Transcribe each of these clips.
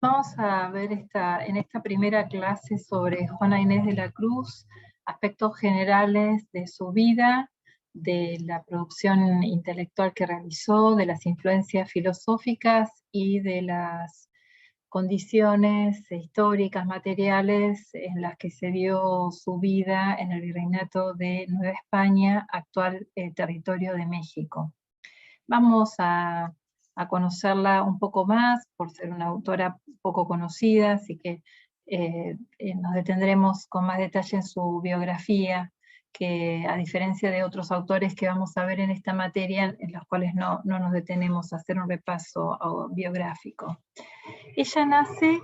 Vamos a ver en esta primera clase sobre Juana Inés de la Cruz, aspectos generales de su vida, de la producción intelectual que realizó, de las influencias filosóficas y de las condiciones históricas, materiales en las que se dio su vida en el Virreinato de Nueva España, actual territorio de México. Vamos a conocerla un poco más por ser una autora poco conocida, así que nos detendremos con más detalle en su biografía, que a diferencia de otros autores que vamos a ver en esta materia, en los cuales no nos detenemos a hacer un repaso biográfico. Ella nace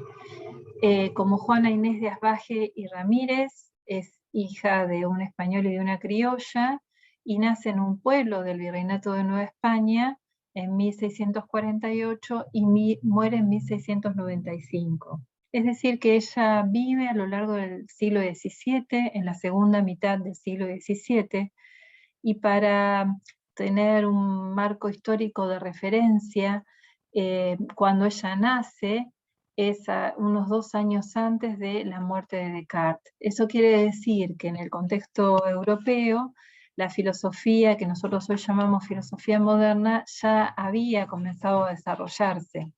como Juana Inés de Asbaje y Ramírez, es hija de un español y de una criolla, y nace en un pueblo del Virreinato de Nueva España en 1648 y muere en 1695. Es decir, que ella vive a lo largo del siglo XVII, en la segunda mitad del siglo XVII, y para tener un marco histórico de referencia, cuando ella nace, es unos 2 años antes de la muerte de Descartes. Eso quiere decir que en el contexto europeo, la filosofía que nosotros hoy llamamos filosofía moderna ya había comenzado a desarrollarse.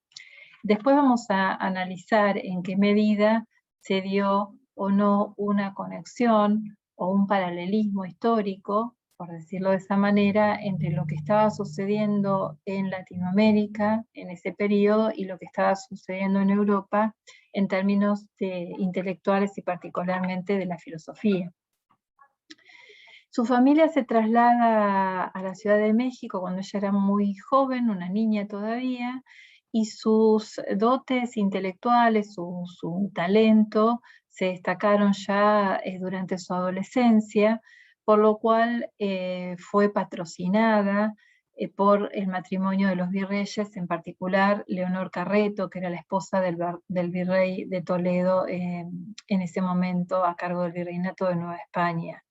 Después vamos a analizar en qué medida se dio o no una conexión o un paralelismo histórico, por decirlo de esa manera, entre lo que estaba sucediendo en Latinoamérica en ese periodo y lo que estaba sucediendo en Europa en términos intelectuales y particularmente de la filosofía. Su familia se traslada a la Ciudad de México cuando ella era muy joven, una niña todavía, y sus dotes intelectuales, su talento, se destacaron ya durante su adolescencia, por lo cual fue patrocinada por el matrimonio de los virreyes, en particular Leonor Carreto, que era la esposa del virrey de Toledo en ese momento a cargo del virreinato de Nueva España.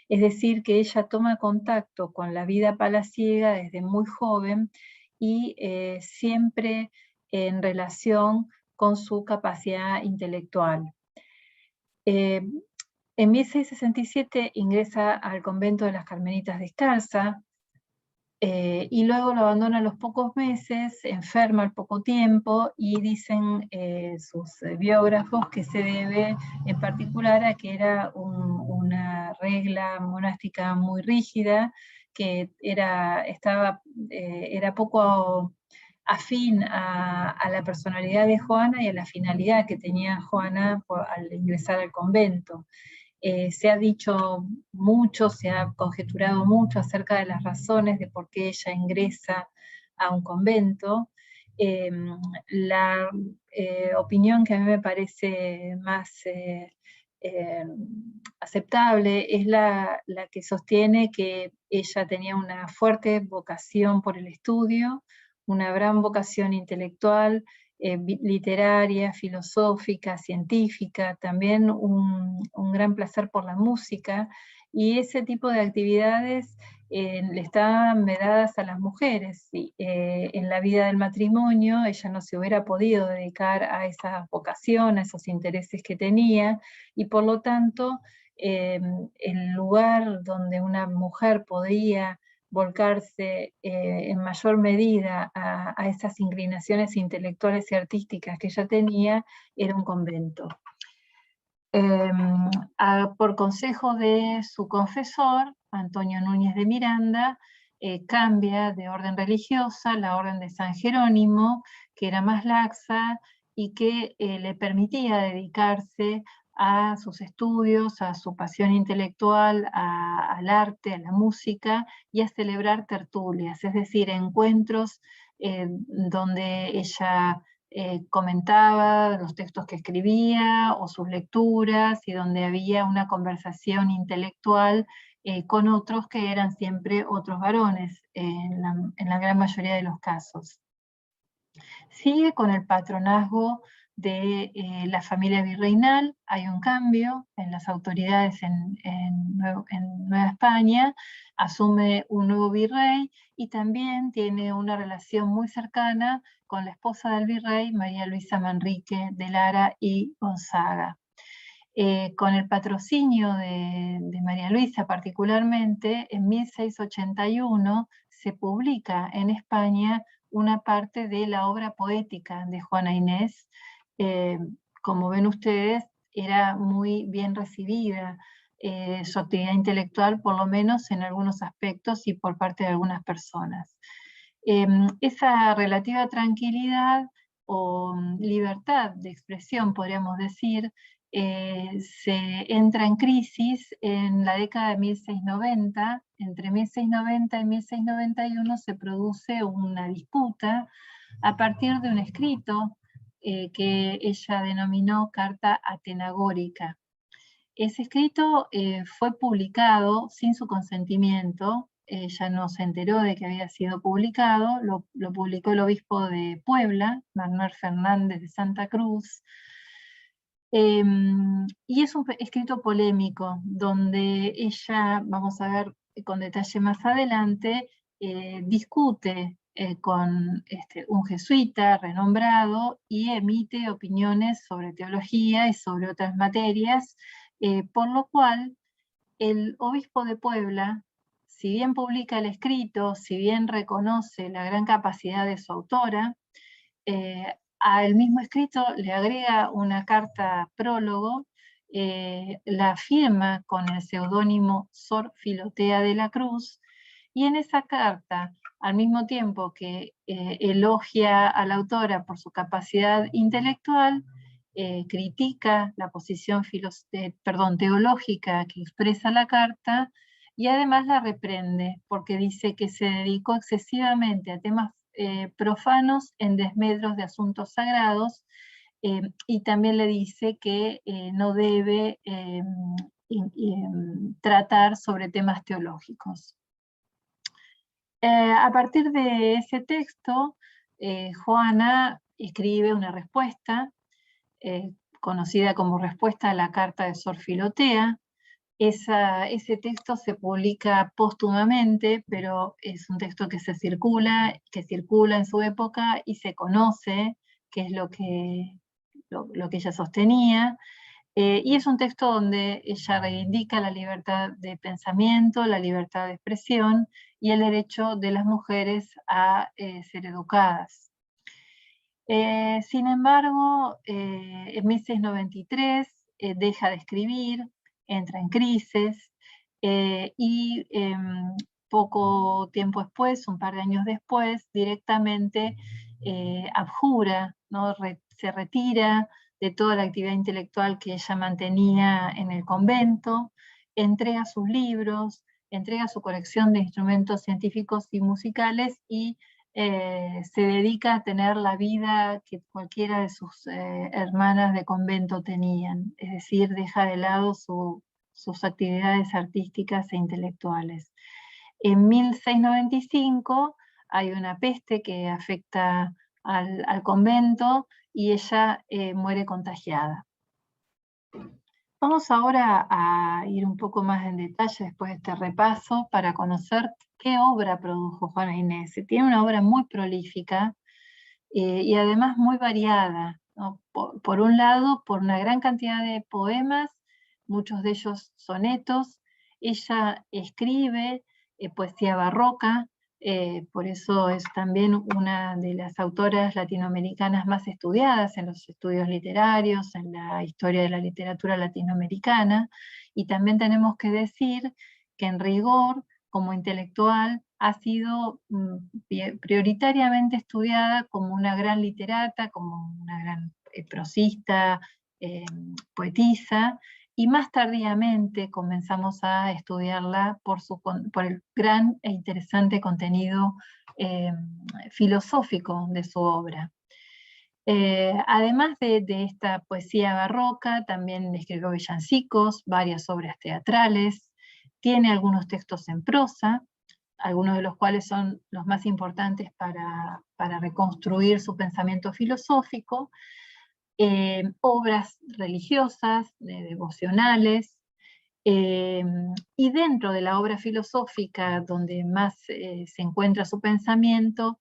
Es decir, que ella toma contacto con la vida palaciega desde muy joven y siempre en relación con su capacidad intelectual. En 1667 ingresa al convento de las Carmelitas Descalzas, y luego lo abandona a los pocos meses, enferma al poco tiempo, y dicen sus biógrafos que se debe en particular a que era una regla monástica muy rígida, que era poco afín a la personalidad de Juana y a la finalidad que tenía Juana al ingresar al convento. Se ha dicho mucho, se ha conjeturado mucho acerca de las razones de por qué ella ingresa a un convento. La opinión que a mí me parece más aceptable es la que sostiene que ella tenía una fuerte vocación por el estudio, una gran vocación intelectual, literaria, filosófica, científica, también un gran placer por la música, y ese tipo de actividades le estaban vedadas a las mujeres. En la vida del matrimonio ella no se hubiera podido dedicar a esa vocación, a esos intereses que tenía, y por lo tanto el lugar donde una mujer podía volcarse en mayor medida a esas inclinaciones intelectuales y artísticas que ella tenía, era un convento. Por consejo de su confesor, Antonio Núñez de Miranda, cambia de orden religiosa, la orden de San Jerónimo, que era más laxa y que le permitía dedicarse a sus estudios, a su pasión intelectual, al arte, a la música y a celebrar tertulias, es decir, encuentros donde ella comentaba los textos que escribía o sus lecturas, y donde había una conversación intelectual con otros que eran siempre otros varones, en la gran mayoría de los casos. Sigue con el patronazgo de la familia virreinal. Hay un cambio en las autoridades en Nueva España, asume un nuevo virrey y también tiene una relación muy cercana con la esposa del virrey, María Luisa Manrique de Lara y Gonzaga. Con el patrocinio de María Luisa particularmente, en 1681 se publica en España una parte de la obra poética de Juana Inés. Como ven ustedes, era muy bien recibida su actividad intelectual, por lo menos en algunos aspectos y por parte de algunas personas. Esa relativa tranquilidad o libertad de expresión, podríamos decir, se entra en crisis en la década de 1690. Entre 1690 y 1691 se produce una disputa a partir de un escrito que ella denominó Carta Atenagórica. Ese escrito fue publicado sin su consentimiento. Ella no se enteró de que había sido publicado, lo publicó el obispo de Puebla, Manuel Fernández de Santa Cruz, y es un escrito polémico, donde ella, vamos a ver con detalle más adelante, discute con un jesuita renombrado y emite opiniones sobre teología y sobre otras materias, por lo cual el obispo de Puebla, si bien publica el escrito, si bien reconoce la gran capacidad de su autora, al mismo escrito le agrega una carta prólogo, la firma con el seudónimo Sor Filotea de la Cruz, y en esa carta, al mismo tiempo que elogia a la autora por su capacidad intelectual, critica la posición teológica que expresa la carta, y además la reprende, porque dice que se dedicó excesivamente a temas profanos en desmedros de asuntos sagrados, y también le dice que no debe tratar sobre temas teológicos. A partir de ese texto, Juana escribe una respuesta, conocida como respuesta a la carta de Sor Filotea. Ese texto se publica póstumamente, pero es un texto que circula en su época y se conoce qué es lo que ella sostenía. Y es un texto donde ella reivindica la libertad de pensamiento, la libertad de expresión y el derecho de las mujeres a ser educadas. Sin embargo, en 1693 deja de escribir, entra en crisis, y poco tiempo después, un par de años después, directamente abjura, ¿no? Se retira de toda la actividad intelectual que ella mantenía en el convento, entrega sus libros, entrega su colección de instrumentos científicos y musicales y se dedica a tener la vida que cualquiera de sus hermanas de convento tenían, es decir, deja de lado sus actividades artísticas e intelectuales. En 1695 hay una peste que afecta al convento y ella muere contagiada. Vamos ahora a ir un poco más en detalle después de este repaso para conocer qué obra produjo Juana Inés. Tiene una obra muy prolífica y además muy variada, ¿no? Por un lado, por una gran cantidad de poemas, muchos de ellos sonetos. Ella escribe poesía barroca, por eso es también una de las autoras latinoamericanas más estudiadas en los estudios literarios, en la historia de la literatura latinoamericana. Y también tenemos que decir que en rigor, como intelectual, ha sido prioritariamente estudiada como una gran literata, como una gran prosista, poetisa, y más tardíamente comenzamos a estudiarla por el gran e interesante contenido filosófico de su obra. Además de esta poesía barroca, también escribió villancicos, varias obras teatrales, tiene algunos textos en prosa, algunos de los cuales son los más importantes para reconstruir su pensamiento filosófico. obras religiosas, devocionales, y dentro de la obra filosófica donde más se encuentra su pensamiento,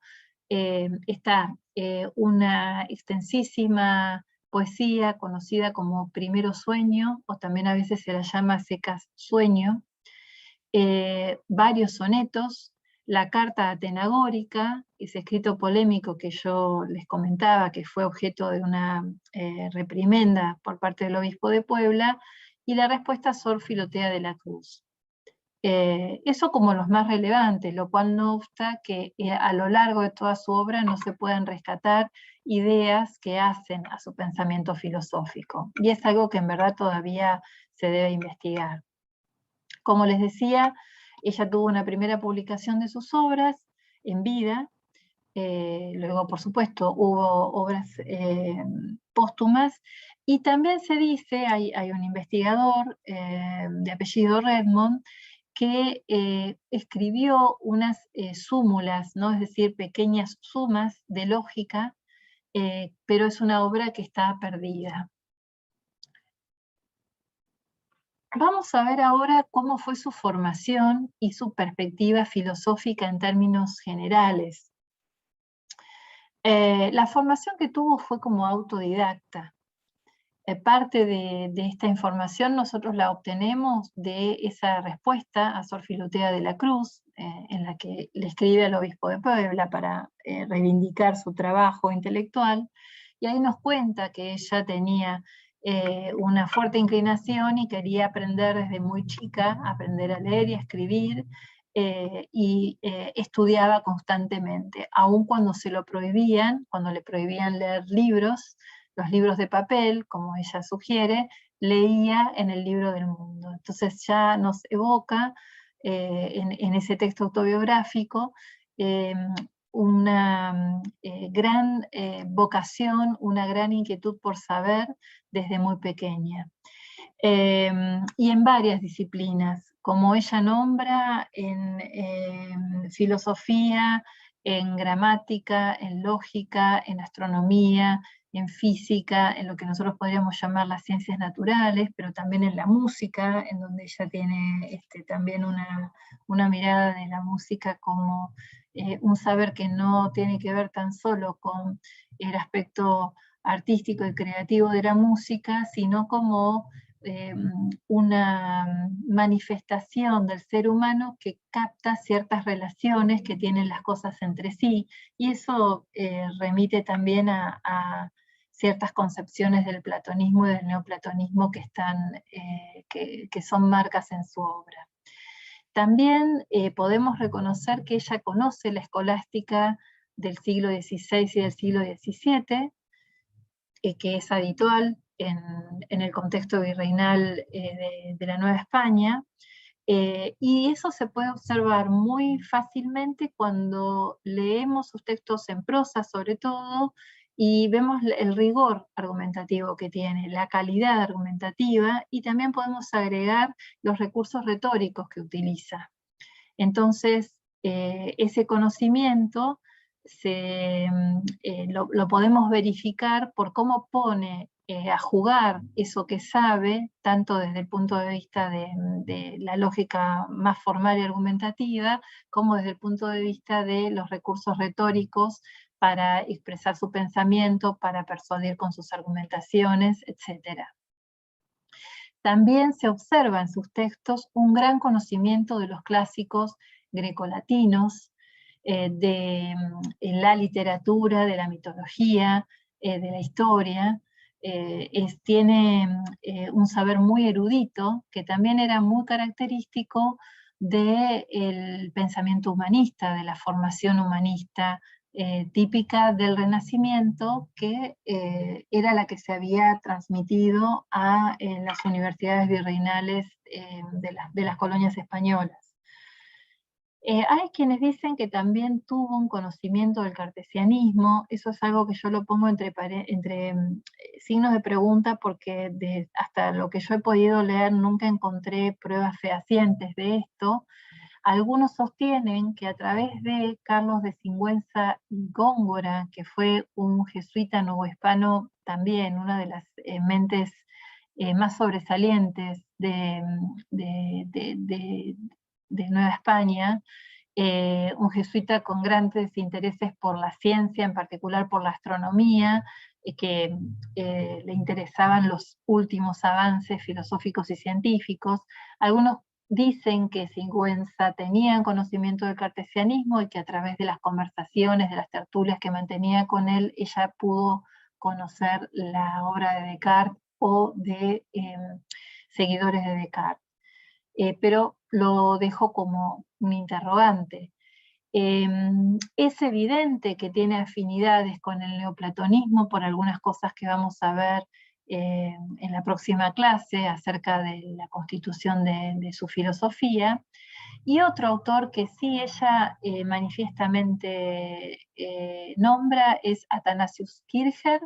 está una extensísima poesía conocida como Primero Sueño, o también a veces se la llama Secas Sueño, varios sonetos, la Carta Atenagórica, ese escrito polémico que yo les comentaba, que fue objeto de una reprimenda por parte del obispo de Puebla, y la respuesta a Sor Filotea de la Cruz. Eso como los más relevantes, lo cual no obsta que a lo largo de toda su obra no se puedan rescatar ideas que hacen a su pensamiento filosófico. Y es algo que en verdad todavía se debe investigar. Como les decía, ella tuvo una primera publicación de sus obras en vida, luego por supuesto hubo obras póstumas, y también se dice, hay un investigador de apellido Redmond, que escribió unas súmulas, ¿no? Es decir, pequeñas sumas de lógica, pero es una obra que está perdida. Vamos a ver ahora cómo fue su formación y su perspectiva filosófica en términos generales. La formación que tuvo fue como autodidacta. Parte de esta información nosotros la obtenemos de esa respuesta a Sor Filotea de la Cruz, en la que le escribe al obispo de Puebla para reivindicar su trabajo intelectual, y ahí nos cuenta que ella tenía una fuerte inclinación y quería aprender desde muy chica, aprender a leer y a escribir, y estudiaba constantemente, aun cuando se lo prohibían, cuando le prohibían leer libros, los libros de papel, como ella sugiere, leía en el libro del mundo. Entonces ya nos evoca en ese texto autobiográfico una gran vocación, una gran inquietud por saber desde muy pequeña. Y en varias disciplinas, como ella nombra, en filosofía, en gramática, en lógica, en astronomía, en física, en lo que nosotros podríamos llamar las ciencias naturales, pero también en la música, en donde ella tiene también una mirada de la música como un saber que no tiene que ver tan solo con el aspecto artístico y creativo de la música, sino como una manifestación del ser humano que capta ciertas relaciones que tienen las cosas entre sí, y eso remite también a ciertas concepciones del platonismo y del neoplatonismo que son marcas en su obra. También podemos reconocer que ella conoce la escolástica del siglo XVI y del siglo XVII, que es habitual en el contexto virreinal de la Nueva España, y eso se puede observar muy fácilmente cuando leemos sus textos en prosa, sobre todo, y vemos el rigor argumentativo que tiene, la calidad argumentativa, y también podemos agregar los recursos retóricos que utiliza. Entonces, ese conocimiento lo podemos verificar por cómo pone a jugar eso que sabe, tanto desde el punto de vista de la lógica más formal y argumentativa, como desde el punto de vista de los recursos retóricos para expresar su pensamiento, para persuadir con sus argumentaciones, etc. También se observa en sus textos un gran conocimiento de los clásicos grecolatinos, de la literatura, de la mitología, de la historia. Tiene un saber muy erudito, que también era muy característico del pensamiento humanista, de la formación humanista, típica del Renacimiento, que era la que se había transmitido a las universidades virreinales de las colonias españolas. Hay quienes dicen que también tuvo un conocimiento del cartesianismo. Eso es algo que yo lo pongo entre signos de pregunta, porque hasta lo que yo he podido leer nunca encontré pruebas fehacientes de esto. Algunos sostienen que a través de Carlos de Sigüenza y Góngora, que fue un jesuita novohispano también, una de las mentes más sobresalientes de Nueva España, un jesuita con grandes intereses por la ciencia, en particular por la astronomía, que le interesaban los últimos avances filosóficos y científicos. Algunos dicen que Sigüenza tenía conocimiento del cartesianismo y que a través de las conversaciones, de las tertulias que mantenía con él, ella pudo conocer la obra de Descartes o de seguidores de Descartes. Pero lo dejo como un interrogante. Es evidente que tiene afinidades con el neoplatonismo por algunas cosas que vamos a ver en la próxima clase acerca de la constitución de su filosofía. Y otro autor que sí ella manifiestamente nombra es Athanasius Kircher.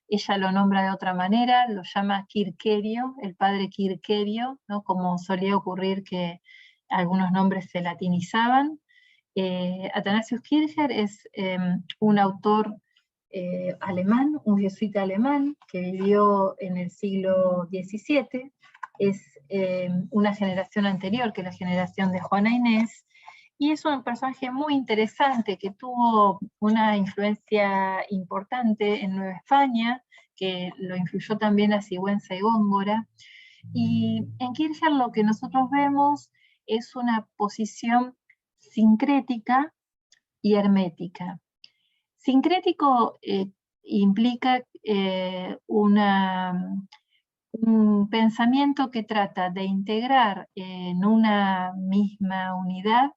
Ella lo nombra de otra manera, lo llama Quirquerio, el padre Quirquerio, ¿no? Como solía ocurrir que algunos nombres se latinizaban. Athanasius Kircher es un autor alemán, un jesuita alemán que vivió en el siglo XVII, es una generación anterior que la generación de Juana Inés, y es un personaje muy interesante que tuvo una influencia importante en Nueva España, que lo influyó también a Sigüenza y Góngora. Y en Kircher lo que nosotros vemos es una posición sincrética y hermética. Sincrético implica un pensamiento que trata de integrar en una misma unidad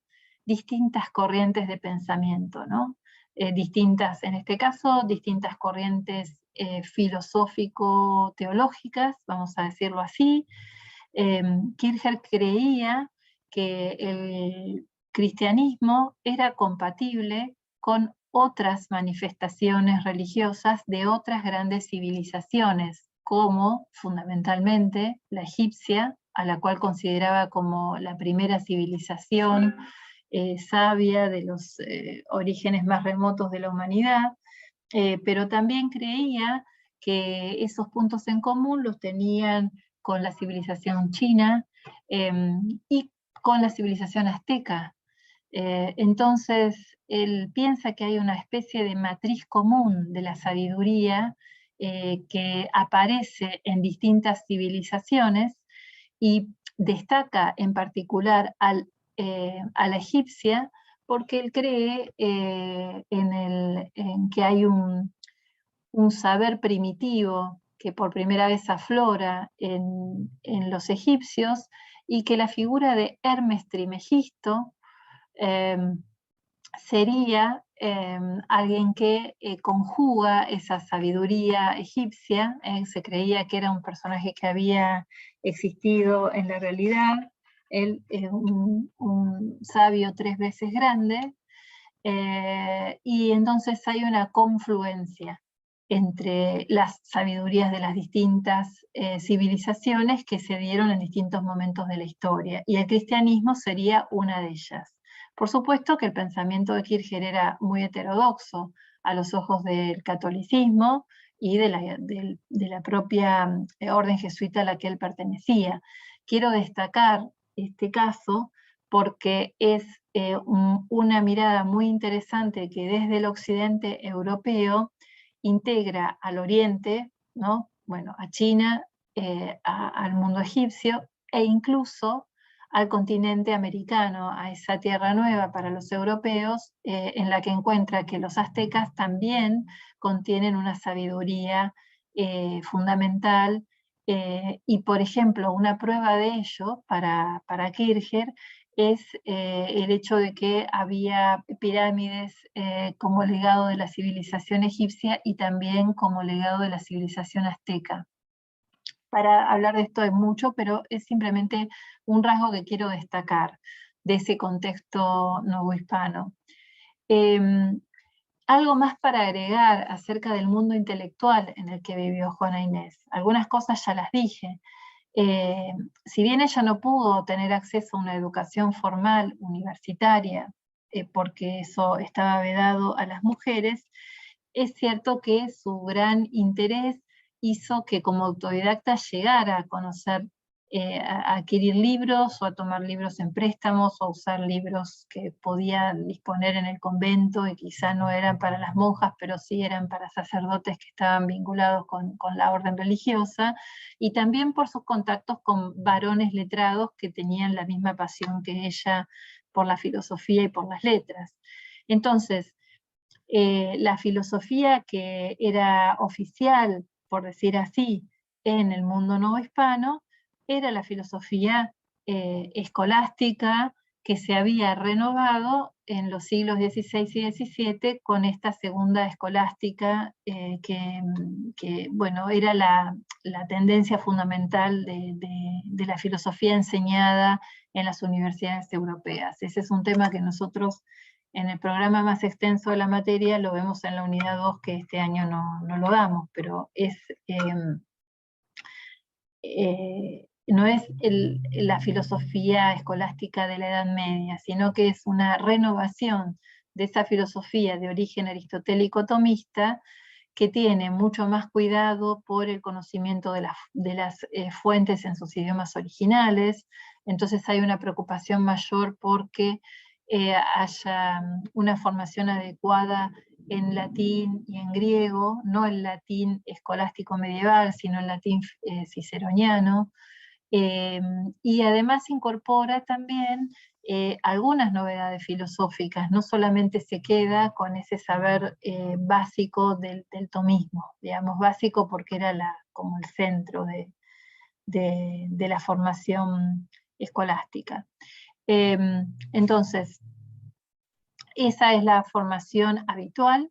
distintas corrientes de pensamiento, ¿no? Distintas, en este caso, distintas corrientes filosófico-teológicas, vamos a decirlo así. Kircher creía que el cristianismo era compatible con otras manifestaciones religiosas de otras grandes civilizaciones, como fundamentalmente la egipcia, a la cual consideraba como la primera civilización sabia de los orígenes más remotos de la humanidad, pero también creía que esos puntos en común los tenían con la civilización china y con la civilización azteca. Entonces, él piensa que hay una especie de matriz común de la sabiduría que aparece en distintas civilizaciones y destaca en particular a la egipcia porque él cree en que hay un saber primitivo que por primera vez aflora en los egipcios y que la figura de Hermes Trismegisto sería alguien que conjuga esa sabiduría egipcia. Se creía que era un personaje que había existido en la realidad. Él es un sabio 3 veces grande, y entonces hay una confluencia entre las sabidurías de las distintas civilizaciones que se dieron en distintos momentos de la historia, y el cristianismo sería una de ellas. Por supuesto que el pensamiento de Kircher era muy heterodoxo a los ojos del catolicismo y de la propia orden jesuita a la que él pertenecía. Quiero destacar este caso porque es una mirada muy interesante que desde el occidente europeo integra al oriente, ¿no? Bueno, a China, al mundo egipcio e incluso al continente americano, a esa tierra nueva para los europeos, en la que encuentra que los aztecas también contienen una sabiduría fundamental. Y por ejemplo, una prueba de ello para Kircher es el hecho de que había pirámides como legado de la civilización egipcia y también como legado de la civilización azteca. Para hablar de esto hay mucho, pero es simplemente un rasgo que quiero destacar de ese contexto novohispano. Algo más para agregar acerca del mundo intelectual en el que vivió Juana Inés. Algunas cosas ya las dije. Si bien ella no pudo tener acceso a una educación formal universitaria, porque eso estaba vedado a las mujeres, es cierto que su gran interés hizo que como autodidacta llegara a conocer, a adquirir libros o a tomar libros en préstamos o a usar libros que podía disponer en el convento y quizá no eran para las monjas, pero sí eran para sacerdotes que estaban vinculados con la orden religiosa, y también por sus contactos con varones letrados que tenían la misma pasión que ella por la filosofía y por las letras. Entonces, la filosofía que era oficial, por decir así, en el mundo novohispano, era la filosofía escolástica que se había renovado en los siglos XVI y XVII con esta segunda escolástica que, bueno, era la tendencia fundamental de la filosofía enseñada en las universidades europeas. Ese es un tema que nosotros en el programa más extenso de la materia lo vemos en la unidad 2, que este año no lo damos, pero no es la filosofía escolástica de la Edad Media, sino que es una renovación de esa filosofía de origen aristotélico tomista, que tiene mucho más cuidado por el conocimiento de las fuentes en sus idiomas originales. Entonces hay una preocupación mayor porque haya una formación adecuada en latín y en griego, no el latín escolástico medieval, sino el latín ciceroniano. Y además incorpora también algunas novedades filosóficas, no solamente se queda con ese saber básico del tomismo, digamos básico porque era como el centro de la formación escolástica. Entonces, esa es la formación habitual,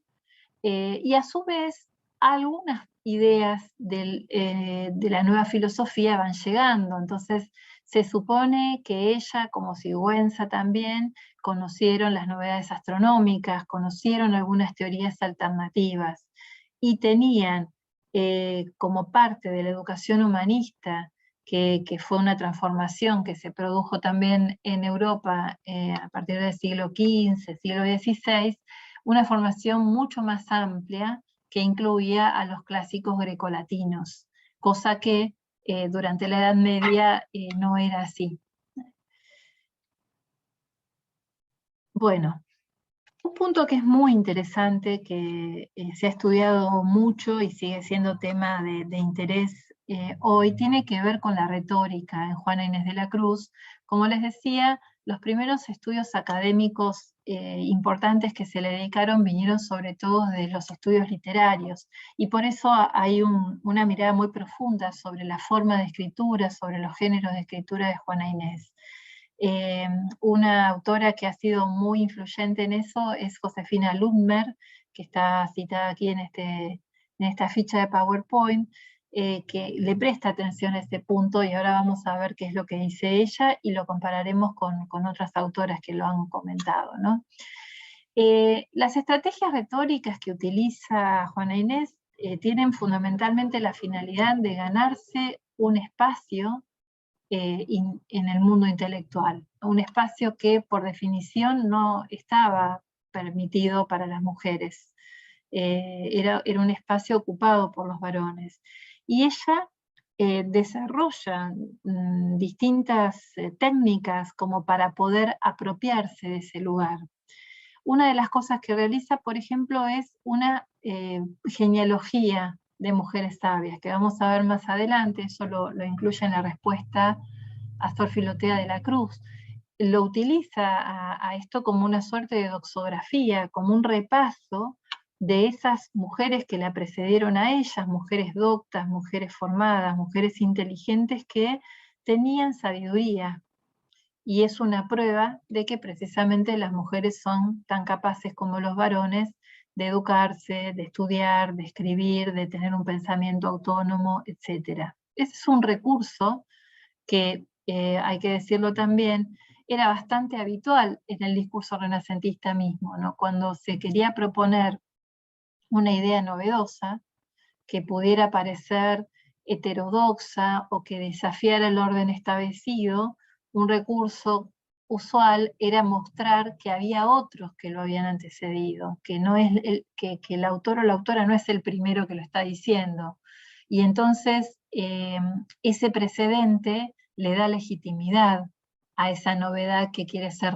y a su vez algunas ideas de la nueva filosofía van llegando. Entonces se supone que ella, como Sigüenza también, conocieron las novedades astronómicas, conocieron algunas teorías alternativas, y tenían como parte de la educación humanista, que fue una transformación que se produjo también en Europa a partir del siglo XV, siglo XVI, una formación mucho más amplia que incluía a los clásicos grecolatinos, cosa que durante la Edad Media no era así. Bueno, un punto que es muy interesante, que se ha estudiado mucho y sigue siendo tema de interés hoy, tiene que ver con la retórica en Juana Inés de la Cruz. Como les decía, los primeros estudios académicos importantes que se le dedicaron vinieron sobre todo de los estudios literarios, y por eso hay una mirada muy profunda sobre la forma de escritura, sobre los géneros de escritura de Juana Inés. Una autora que ha sido muy influyente en eso es Josefina Ludmer, que está citada aquí en esta ficha de PowerPoint, que le presta atención a este punto, y ahora vamos a ver qué es lo que dice ella y lo compararemos con otras autoras que lo han comentado, ¿no? Las estrategias retóricas que utiliza Juana Inés tienen fundamentalmente la finalidad de ganarse un espacio en el mundo intelectual, un espacio que por definición no estaba permitido para las mujeres, era un espacio ocupado por los varones. Y ella desarrolla distintas técnicas como para poder apropiarse de ese lugar. Una de las cosas que realiza, por ejemplo, es una genealogía de mujeres sabias, que vamos a ver más adelante. Eso lo incluye en la respuesta a Sor Filotea de la Cruz. Lo utiliza a esto como una suerte de doxografía, como un repaso de esas mujeres que la precedieron a ellas, mujeres doctas, mujeres formadas, mujeres inteligentes que tenían sabiduría. Y es una prueba de que precisamente las mujeres son tan capaces como los varones de educarse, de estudiar, de escribir, de tener un pensamiento autónomo, etc. Ese es un recurso que, hay que decirlo también, era bastante habitual en el discurso renacentista mismo, ¿no? Cuando se quería proponer una idea novedosa que pudiera parecer heterodoxa o que desafiara el orden establecido, un recurso usual era mostrar que había otros que lo habían antecedido, que, no es que el autor o la autora no es el primero que lo está diciendo. Y entonces ese precedente le da legitimidad a esa novedad que quiere ser,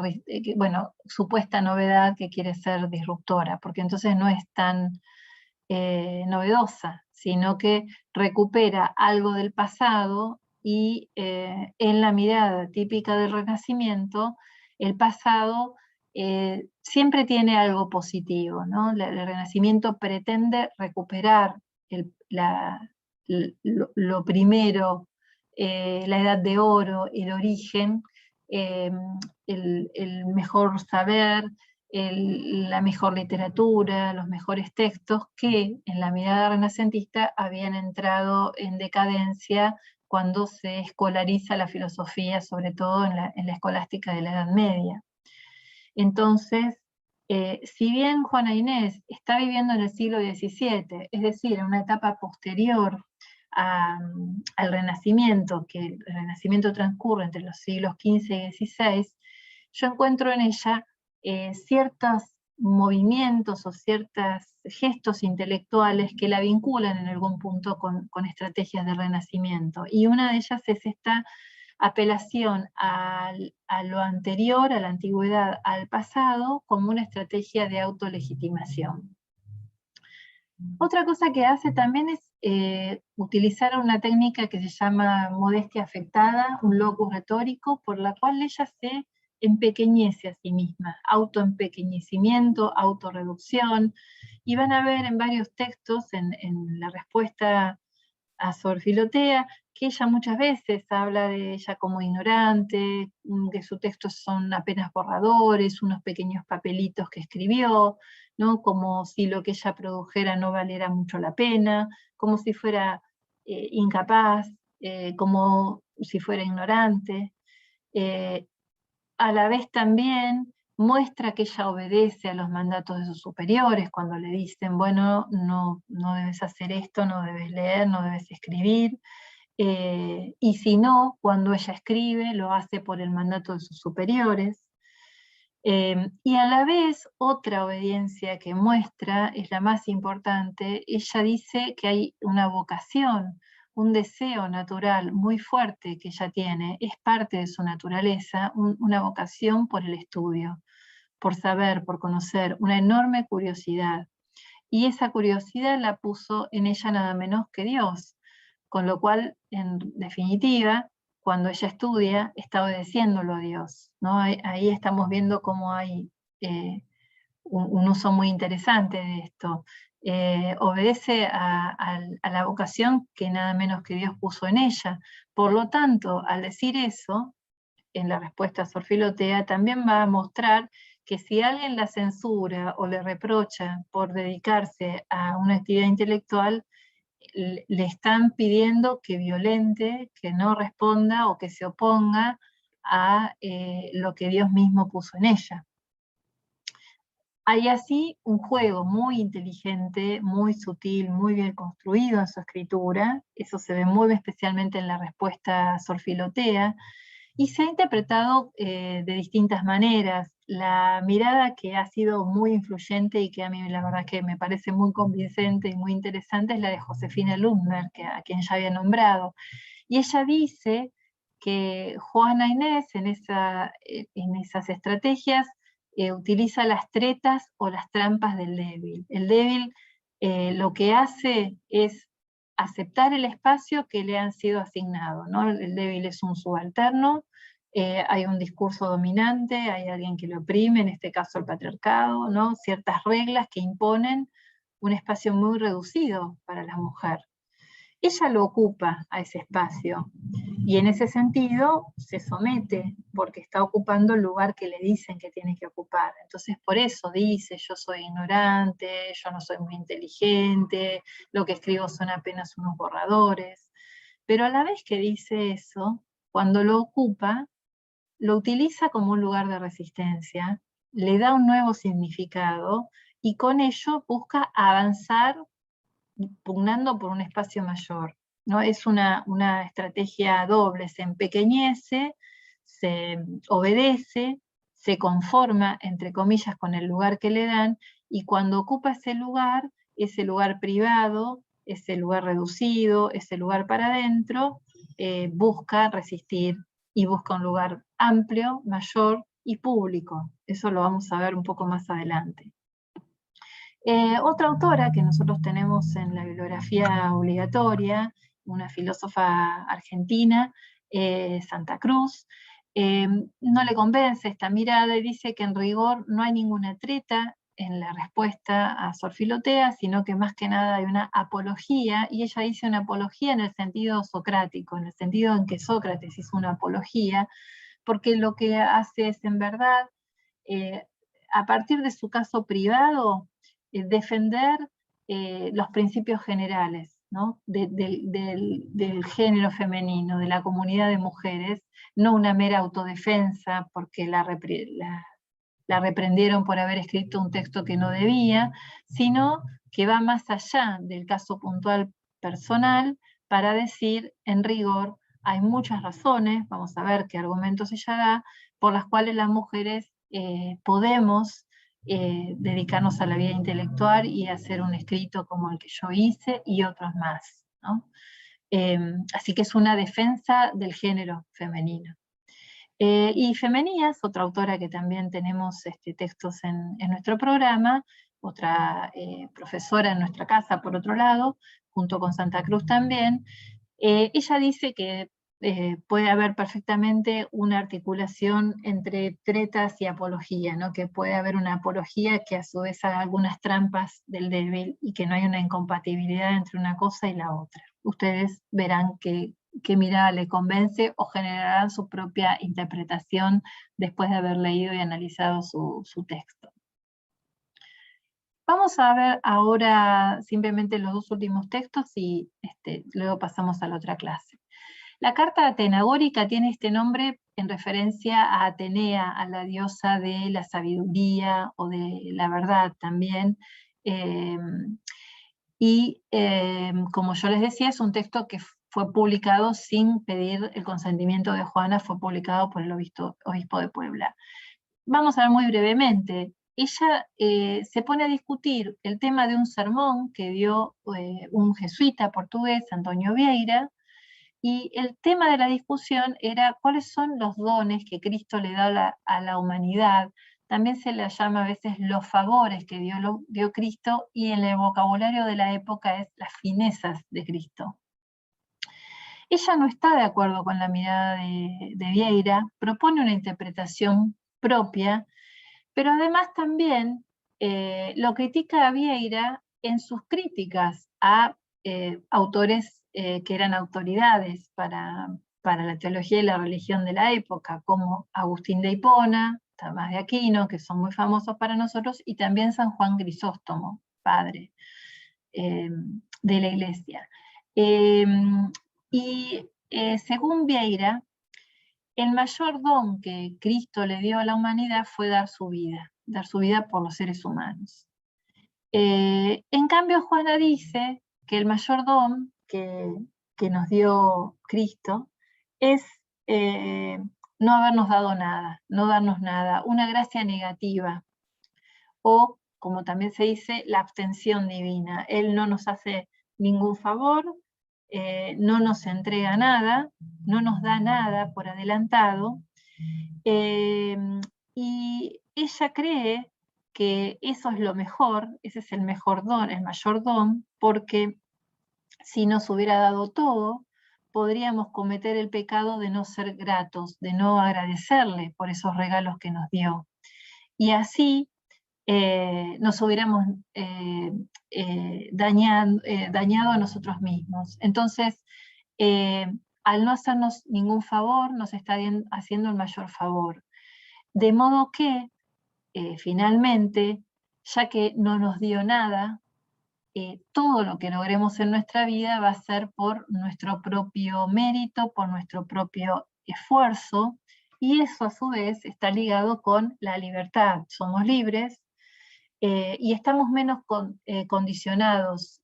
bueno, supuesta novedad que quiere ser disruptora, porque entonces no es tan novedosa, sino que recupera algo del pasado y en la mirada típica del Renacimiento, el pasado siempre tiene algo positivo, ¿no? El Renacimiento pretende recuperar lo primero, la edad de oro, el origen, el mejor saber, la mejor literatura, los mejores textos que en la mirada renacentista habían entrado en decadencia cuando se escolariza la filosofía, sobre todo en la escolástica de la Edad Media. Entonces, si bien Juana Inés está viviendo en el siglo XVII, es decir, en una etapa posterior al Renacimiento, que el Renacimiento transcurre entre los siglos XV y XVI, yo encuentro en ella ciertos movimientos o ciertos gestos intelectuales que la vinculan en algún punto con estrategias de renacimiento. Y una de ellas es esta apelación a lo anterior, a la antigüedad, al pasado, como una estrategia de autolegitimación. Otra cosa que hace también es utilizar una técnica que se llama modestia afectada, un locus retórico, por la cual ella se empequeñece a sí misma, autoempequeñecimiento, autorreducción, y van a ver en varios textos, en la respuesta a Sor Filotea, que ella muchas veces habla de ella como ignorante, que sus textos son apenas borradores, unos pequeños papelitos que escribió, ¿no? Como si lo que ella produjera no valiera mucho la pena, como si fuera incapaz, como si fuera ignorante. A la vez también muestra que ella obedece a los mandatos de sus superiores cuando le dicen, bueno, no debes hacer esto, no debes leer, no debes escribir. Y si no, cuando ella escribe, lo hace por el mandato de sus superiores. Y a la vez, otra obediencia que muestra es la más importante. Ella dice que hay una vocación, un deseo natural muy fuerte que ella tiene, es parte de su naturaleza, una vocación por el estudio, por saber, por conocer, una enorme curiosidad. Y esa curiosidad la puso en ella nada menos que Dios, con lo cual, en definitiva, cuando ella estudia, está obedeciéndolo a Dios, ¿no? Ahí estamos viendo cómo hay un uso muy interesante de esto. Obedece a la vocación que nada menos que Dios puso en ella. Por lo tanto, al decir eso, en la respuesta a Sor Filotea, también va a mostrar que si alguien la censura o le reprocha por dedicarse a una actividad intelectual, le están pidiendo que violente, que no responda o que se oponga a lo que Dios mismo puso en ella. Hay así un juego muy inteligente, muy sutil, muy bien construido en su escritura, eso se ve muy especialmente en la respuesta a Sor Filotea, y se ha interpretado de distintas maneras. La mirada que ha sido muy influyente y que a mí la verdad que me parece muy convincente y muy interesante es la de Josefina Lundner, a quien ya había nombrado. Y ella dice que Juana Inés en esas estrategias utiliza las tretas o las trampas del débil. El débil lo que hace es aceptar el espacio que le han sido asignado, ¿no? El débil es un subalterno, hay un discurso dominante, hay alguien que lo oprime, en este caso el patriarcado, ¿no? Ciertas reglas que imponen un espacio muy reducido para la mujer. Ella lo ocupa a ese espacio y en ese sentido se somete porque está ocupando el lugar que le dicen que tiene que ocupar. Entonces por eso dice, yo soy ignorante, yo no soy muy inteligente, lo que escribo son apenas unos borradores. Pero a la vez que dice eso, cuando lo ocupa, lo utiliza como un lugar de resistencia, le da un nuevo significado y con ello busca avanzar pugnando por un espacio mayor. ¿no? Es una estrategia doble, se empequeñece, se obedece, se conforma, entre comillas, con el lugar que le dan, y cuando ocupa ese lugar privado, ese lugar reducido, ese lugar para adentro, busca resistir y busca un lugar amplio, mayor y público. Eso lo vamos a ver un poco más adelante. Otra autora que nosotros tenemos en la bibliografía obligatoria, una filósofa argentina, Santa Cruz, no le convence esta mirada y dice que en rigor no hay ninguna treta en la respuesta a Sor Filotea, sino que más que nada hay una apología, y ella dice una apología en el sentido socrático, en el sentido en que Sócrates hizo una apología, porque lo que hace es en verdad, a partir de su caso privado, defender los principios generales, ¿no? Del género femenino, de la comunidad de mujeres, no una mera autodefensa porque la reprendieron por haber escrito un texto que no debía, sino que va más allá del caso puntual personal para decir, en rigor, hay muchas razones, vamos a ver qué argumentos ella da, por las cuales las mujeres podemos dedicarnos a la vida intelectual y hacer un escrito como el que yo hice y otros más, ¿no? Así que es una defensa del género femenino. Y Femenías, otra autora que también tenemos textos en nuestro programa, otra profesora en nuestra casa, por otro lado, junto con Santa Cruz también, ella dice que puede haber perfectamente una articulación entre tretas y apología, ¿no? Que puede haber una apología que a su vez haga algunas trampas del débil y que no hay una incompatibilidad entre una cosa y la otra. Ustedes verán qué mirada le convence o generarán su propia interpretación después de haber leído y analizado su texto. Vamos a ver ahora simplemente los dos últimos textos y luego pasamos a la otra clase. La carta atenagórica tiene este nombre en referencia a Atenea, a la diosa de la sabiduría o de la verdad también. Como yo les decía, es un texto que fue publicado sin pedir el consentimiento de Juana, fue publicado por el obispo de Puebla. Vamos a ver muy brevemente. Ella se pone a discutir el tema de un sermón que dio un jesuita portugués, Antonio Vieira, y el tema de la discusión era cuáles son los dones que Cristo le da a la humanidad. También se le llama a veces los favores que dio Cristo, y en el vocabulario de la época es las finezas de Cristo. Ella no está de acuerdo con la mirada de Vieira, propone una interpretación propia, pero además también lo critica a Vieira en sus críticas a autores que eran autoridades para la teología y la religión de la época, como Agustín de Hipona, Tomás de Aquino, que son muy famosos para nosotros, y también San Juan Crisóstomo, padre de la Iglesia. Según Vieira, el mayor don que Cristo le dio a la humanidad fue dar su vida por los seres humanos. En cambio, Juana dice que el mayor don que nos dio Cristo es no habernos dado nada, no darnos nada, una gracia negativa, o como también se dice, la abstención divina. Él no nos hace ningún favor, no nos entrega nada, no nos da nada por adelantado, y ella cree que eso es lo mejor, ese es el mejor don, el mayor don, porque si nos hubiera dado todo, podríamos cometer el pecado de no ser gratos, de no agradecerle por esos regalos que nos dio. Y así nos hubiéramos dañado a nosotros mismos. Entonces, al no hacernos ningún favor, nos está haciendo el mayor favor. De modo que, finalmente, ya que no nos dio nada, todo lo que logremos en nuestra vida va a ser por nuestro propio mérito, por nuestro propio esfuerzo, y eso a su vez está ligado con la libertad. Somos libres y estamos menos condicionados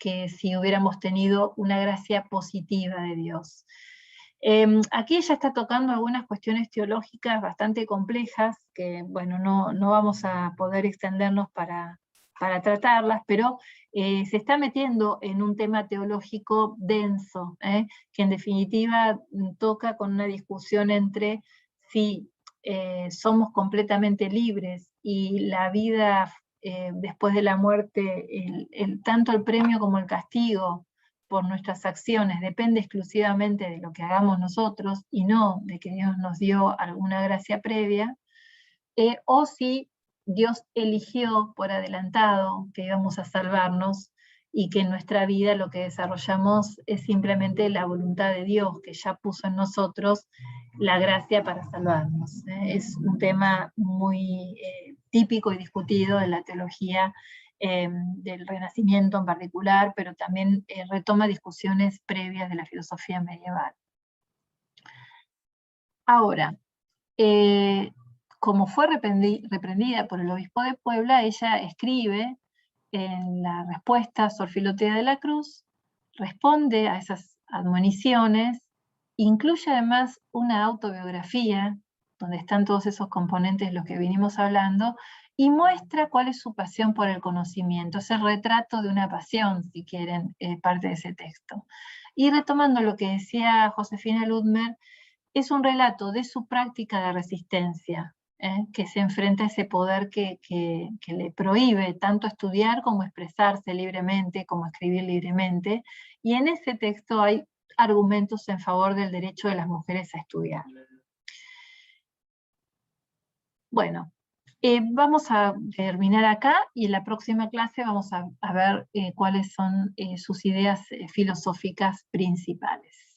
que si hubiéramos tenido una gracia positiva de Dios. Aquí ella está tocando algunas cuestiones teológicas bastante complejas, que bueno, no vamos a poder extendernos para tratarlas, pero se está metiendo en un tema teológico denso, que en definitiva toca con una discusión entre si somos completamente libres y la vida después de la muerte, tanto el premio como el castigo por nuestras acciones depende exclusivamente de lo que hagamos nosotros y no de que Dios nos dio alguna gracia previa, o si Dios eligió por adelantado que íbamos a salvarnos y que en nuestra vida lo que desarrollamos es simplemente la voluntad de Dios, que ya puso en nosotros la gracia para salvarnos. Es un tema muy típico y discutido en la teología del Renacimiento en particular, pero también retoma discusiones previas de la filosofía medieval. Ahora, como fue reprendida por el obispo de Puebla, ella escribe en la respuesta Sor Filotea de la Cruz, responde a esas admoniciones, incluye además una autobiografía, donde están todos esos componentes de los que vinimos hablando, y muestra cuál es su pasión por el conocimiento. Es el retrato de una pasión, si quieren, parte de ese texto. Y retomando lo que decía Josefina Ludmer, es un relato de su práctica de resistencia, que se enfrenta a ese poder que le prohíbe tanto estudiar como expresarse libremente, como escribir libremente, y en ese texto hay argumentos en favor del derecho de las mujeres a estudiar. Bueno, vamos a terminar acá y en la próxima clase vamos a ver cuáles son sus ideas filosóficas principales.